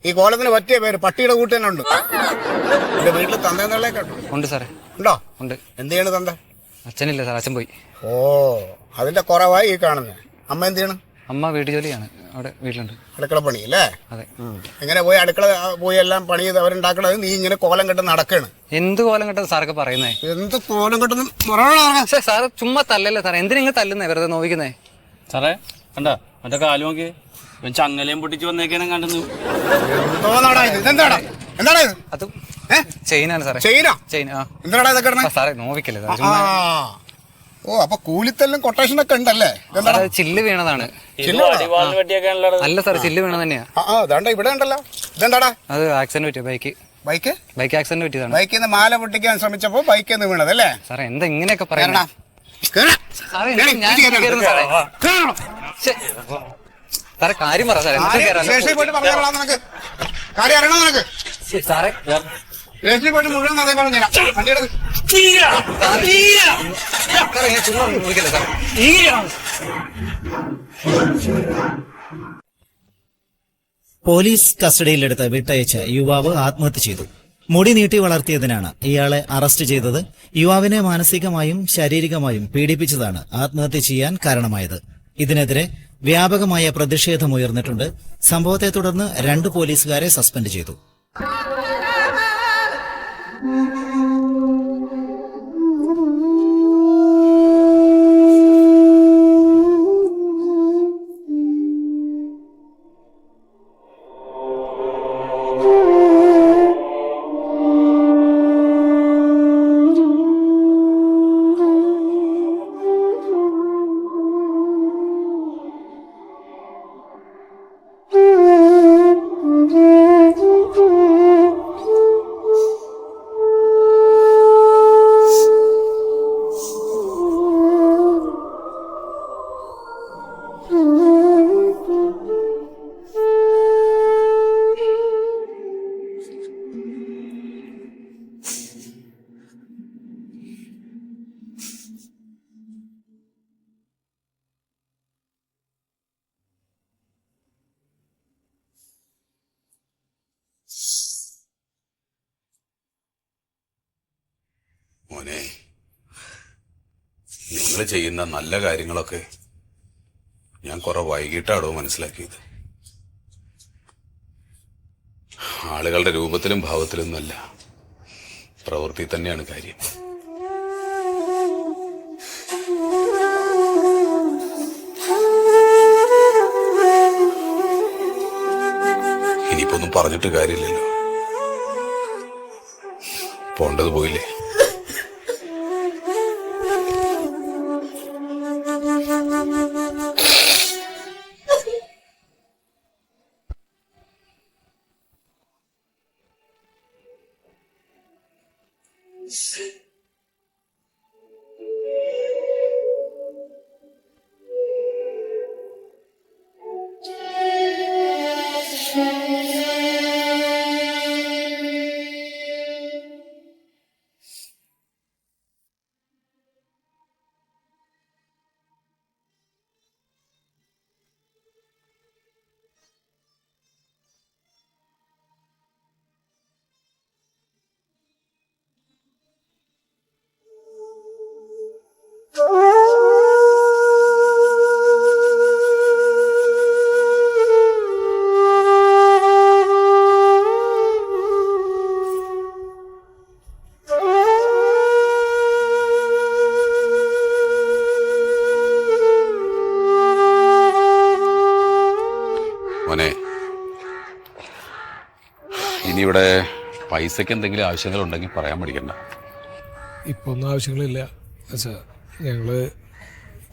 ഈ കോലത്തിന് പറ്റിയ പേര്. പട്ടിയുടെ കൂട്ട് തന്നെ ഉണ്ട്. എന്റെ വീട്ടിൽ തന്തേന്നുള്ളതൊക്കെ ഉണ്ട് സാറേ ഉണ്ടോ? ഉണ്ട്. എന്ത് ചെയ്യണ് തന്ത? അച്ഛനില്ല സാർ, അച്ഛൻ പോയി. ഓ, അതിന്റെ കുറവായി ഈ കാണുന്നത്. അമ്മ എന്ത് ചെയ്യണ്? അമ്മ വീട്ടു ജോലിയാണ്, അവിടെ വീട്ടിലുണ്ട്. അടുക്കള പണി അല്ലേ? അതെ. എങ്ങനെ പോയി അടുക്കള പോയി എല്ലാം പണി ചെയ്ത് അവരുണ്ടാക്കണത് നീ ഇങ്ങനെ കോലം കെട്ട് നടക്കാണ്. എന്ത് കോലം കെട്ടത് സാറൊക്കെ പറയുന്നേ? എന്ത് കോലം കെട്ടുന്ന പക്ഷേ സാറ് ചുമ്മാ തല്ലല്ലേ സാറേ? എന്തിനാ തല്ലുന്നേ, വെറുതെ നോവിക്കുന്നേ? സാറേ കണ്ടാ മറ്റേ കാല് നോക്കി ചങ്ങലയും പൊട്ടിച്ച് വന്നേക്കാനും കണ്ടെന്നു. ഇതെന്താടാ? എന്താടാ ഇത്? അത് ചെയിനാണ് സാറേ. ചെയിനോ? ചെയിൻ. ആ എന്താടാ ഇതൊക്കെ ഇടണേ? സാറേ നോവിക്കല്ലേ സാർ? ആ. ഓ, അപ്പൊ കൂലിത്തല്ലും കൊട്ടേഷൻ ഒക്കെ ഉണ്ടല്ലേ? ഇതെന്താടാ? സാറേ ചില്ല് വീണതാണ്. അടിവാളിന് പറ്റിയൊക്കെയാണുള്ളത്. അല്ല സാറേ ചില്ല് വീണത് തന്നെയാ. അതാണ്ട ഇവിടെ ഉണ്ടല്ലോ. ഇതെന്താടാ? അത് ആക്സിഡന്റ് പറ്റിയ ബൈക്ക് ബൈക്ക് ആക്സിഡന്റ് പറ്റിയതാണ്. ബൈക്കിൽ നിന്ന് മാല പൊട്ടിക്കാൻ ശ്രമിച്ചപ്പോ ബൈക്കിൽ നിന്ന് വീണതല്ലേ? സാറേ എന്താ ഇങ്ങനെയൊക്കെ പറയണ? സാറേ സാറേ കാര്യം പറ സാറേ. സ്റ്റേഷനിൽ പോയിട്ട് പറഞ്ഞോളാം. നിനക്ക് കാര്യം അറിയണോ? നിനക്ക് സാറേ സ്റ്റേഷനിൽ പോയിട്ട് മുഴുവൻ കഥ പറഞ്ഞുതരാം. വണ്ടി എടുക്ക്. ചുമ്മാ നോക്കിക്കല്ലേ സാറേ? പോലീസ് കസ്റ്റഡിയിലെടുത്ത് വിട്ടയച്ച യുവാവ് ആത്മഹത്യ ചെയ്തു. മുടി നീട്ടി വളർത്തിയതിനാണ് ഇയാളെ അറസ്റ്റ് ചെയ്തത്. യുവാവിനെ മാനസികമായും ശാരീരികമായും പീഡിപ്പിച്ചതാണ് ആത്മഹത്യ ചെയ്യാൻ കാരണമായത്. ഇതിനെതിരെ വ്യാപകമായ പ്രതിഷേധമുയർന്നിട്ടുണ്ട്. സംഭവത്തെ തുടർന്ന് 2 പോലീസുകാരെ സസ്പെൻഡ് ചെയ്തു. മോനെ, നിങ്ങൾ ചെയ്യുന്ന നല്ല കാര്യങ്ങളൊക്കെ ഞാൻ കുറെ വൈകിട്ടാടോ മനസ്സിലാക്കിയത്. ആളുകളുടെ രൂപത്തിലും ഭാവത്തിലും നല്ല പ്രവൃത്തി തന്നെയാണ് കാര്യം. ഇനിയിപ്പോ ഒന്നും പറഞ്ഞിട്ട് കാര്യമില്ലല്ലോ. പോണ്ടത് പോയില്ലേ. ഇനി ഇവിടെ പൈസക്ക് എന്തെങ്കിലും ആവശ്യങ്ങളുണ്ടെങ്കിൽ പറയാൻ പഠിക്കണ്ട. ഇപ്പൊ ഒന്നും ആവശ്യങ്ങളില്ല. അച്ഛാ, ഞങ്ങള്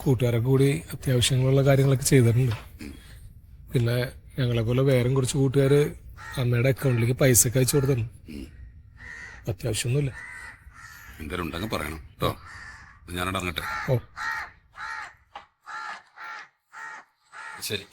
കൂട്ടുകാരെ കൂടി അത്യാവശ്യങ്ങളുള്ള കാര്യങ്ങളൊക്കെ ചെയ്തിട്ടുണ്ട്. പിന്നെ ഞങ്ങളെ പോലെ വേറെ കുറച്ച് കൂട്ടുകാര് അമ്മയുടെ അക്കൗണ്ടിലേക്ക് പൈസ ഒക്കെ അയച്ചു കൊടുത്തിട്ടുണ്ട്. അത്യാവശ്യമൊന്നുമില്ല. എന്തെങ്കിലും ഉണ്ടെങ്കിൽ പറയണം കേട്ടോ. ഞാനവിടെ ഇറങ്ങട്ടെ. ഓ, ശരി.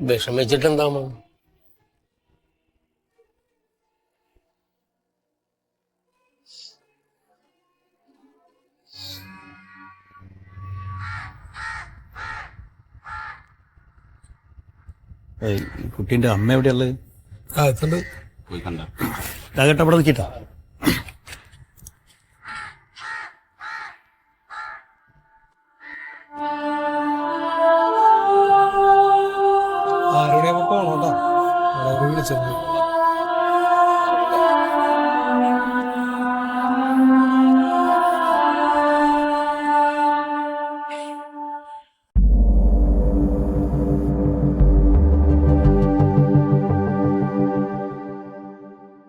വിഷമിച്ചിട്ടുണ്ടാമോ? കുട്ടീൻ്റെ അമ്മ എവിടെയുള്ളത്? അകത്തുണ്ട്. പോയി കണ്ട രാഘേട്ട അവിടെ നിൽക്കിട്ടാ.